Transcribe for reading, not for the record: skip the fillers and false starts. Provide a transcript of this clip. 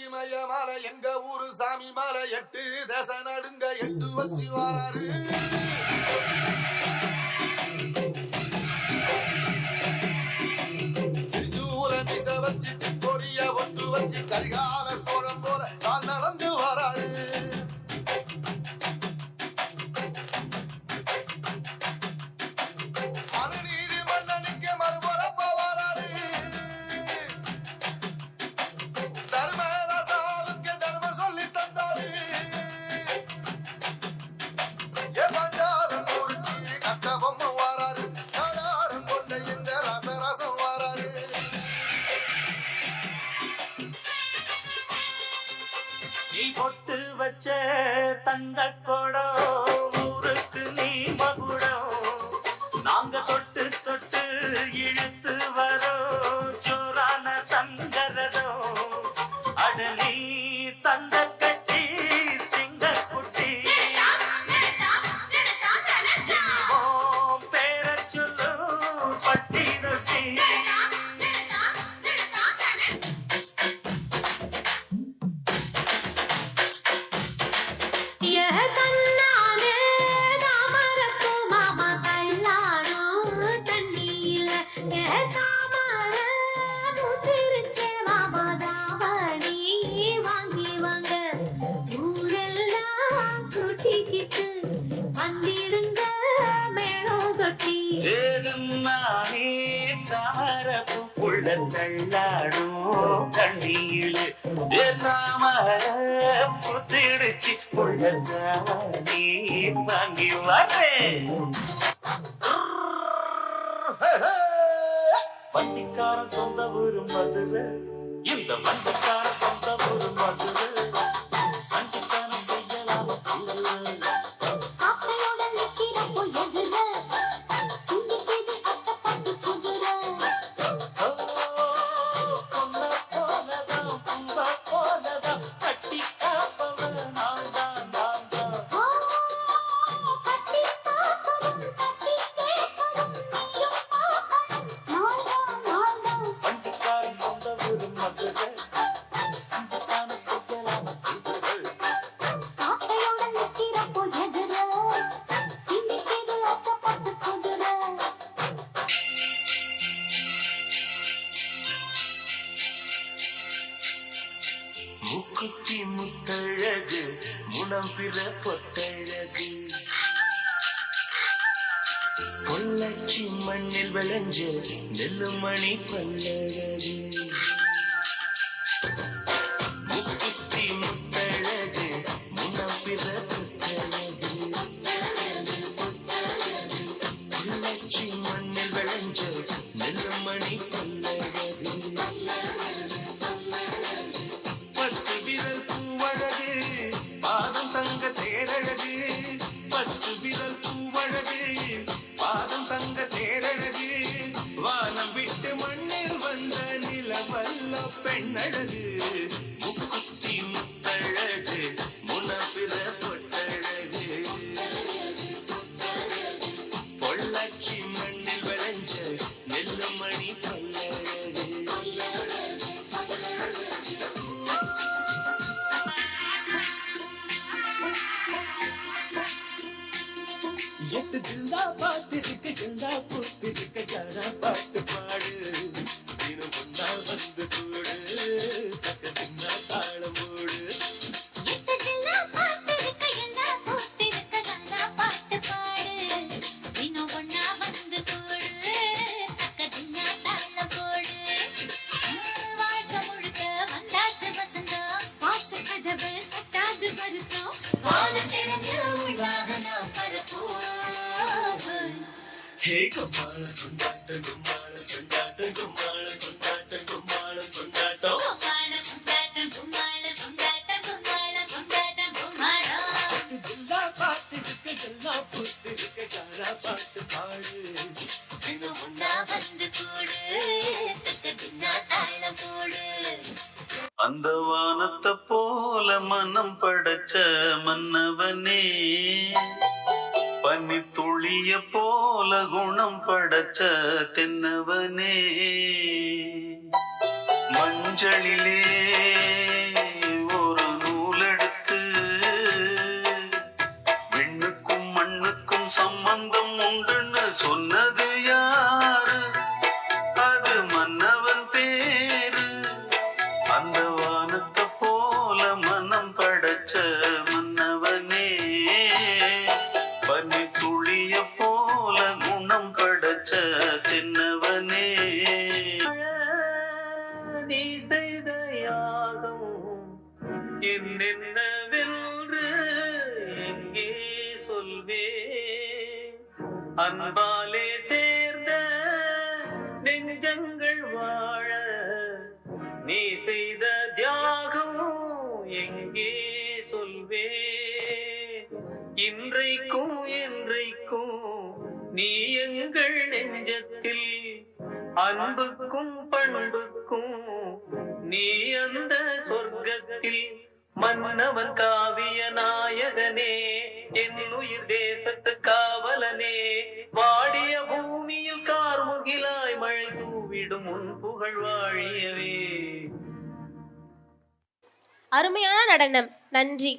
மலை எங்க ஊரு சாமி மலை 8 தேச நடுங்க 8 வச்சு வாராரு. திருச்சூல மிச வச்சு கொடிய ஒட்டு வச்சு கரிகால சோழம் போல கால் நடந்து வாராரு. நீ பொட்டு வச்ச தங்க கொடம் ஊருக்கு நீ மகுடம் நாங்க தொட்டு தொட்டு இழுத்து வரோம் ஜோரான தங்கரதம் அட நீ தந்த கட்டி சிங்க குட்டி பேர சொல்லு பட்டி நொச்சி தள்ளாடும் கண்ணியிலே தாமர புத்திடுச்சு நீ வாங்கி வரேன். வண்டிக்காரன் சொந்த ஊரு மதுரை, இந்த வண்டிக்கார சொந்த ஊரு மதுரை. சண்டிக்கான செய்யலாம முக்குத்தி முத்தழகு முனம் பிற பொட்டழகு பொள்ளச்சி மண்ணில் விளைஞ்ச நெல்லுமணி பல்லழகு முக்குத்தி முத்தழகு முனம் பிற பொட்டழகு பொள்ளச்சி மண்ணில் விளைஞ்ச நெல்லுமணி பல்லழகு பாதம் தங்க தேரழகு பத்து விரல் பூவழகு பாதம் தங்க தேரழகு வானம் விட்டு மண்ணில் வந்த நிலவல்ல பெண்ணழகு முக்குத்தி முத்தழகு முனப்பிற பொட்டழகு பொள்ளாச்சி மண்ணில் விளைஞ்ச நெல்லுமணி பல்லழகு. எட்டு ஜில்லா பாத்திருக்க ஜில்லா பூத்திருக்க ஜாரா பாட்டு பாடு தினம் கொண்டா வந்து கூடு தக்க தின்னா தாளம் மூடு. Hey, கும்மாள கொண்டாட்ட கும்மாள கொண்டாட்ட கும்மாள கொண்டாட்ட கும்மாள கொண்டாட்டம் ஜில்லா பாத்திருக்க ஜில்லா பூத்திருக்க ஜாரா பாட்டு பாடு தினம் ஒன்னா வந்து கூடு தக்க தின்னா தாளம் போடு. அந்த வானத்தை போல மனம் படைச்ச மன்னவனே பனி துளிய போல குணம் படைச்ச தென்னவனே மஞ்சளிலே என்னென்னவென்று எங்கே சொல்வே அன்பாலே சேர்ந்த நெஞ்சங்கள் வாழ நீ செய்த தியாகம் எங்கே சொல்வே இன்றைக்கும் என்றைக்கும் நீ எங்கள் நெஞ்சத்தில் அன்புக்கும் பண்புக்கும் நீ அந்த சொர்க்கத்தில் மன்னவன் காவிய நாயகனே என் உயிர் தேசத்து காவலனே வாடிய பூமியில் கார்முகிலாய் மழை தூவிடும் உன் புகழ் வாழியவே. அருமையான நடனம், நன்றி.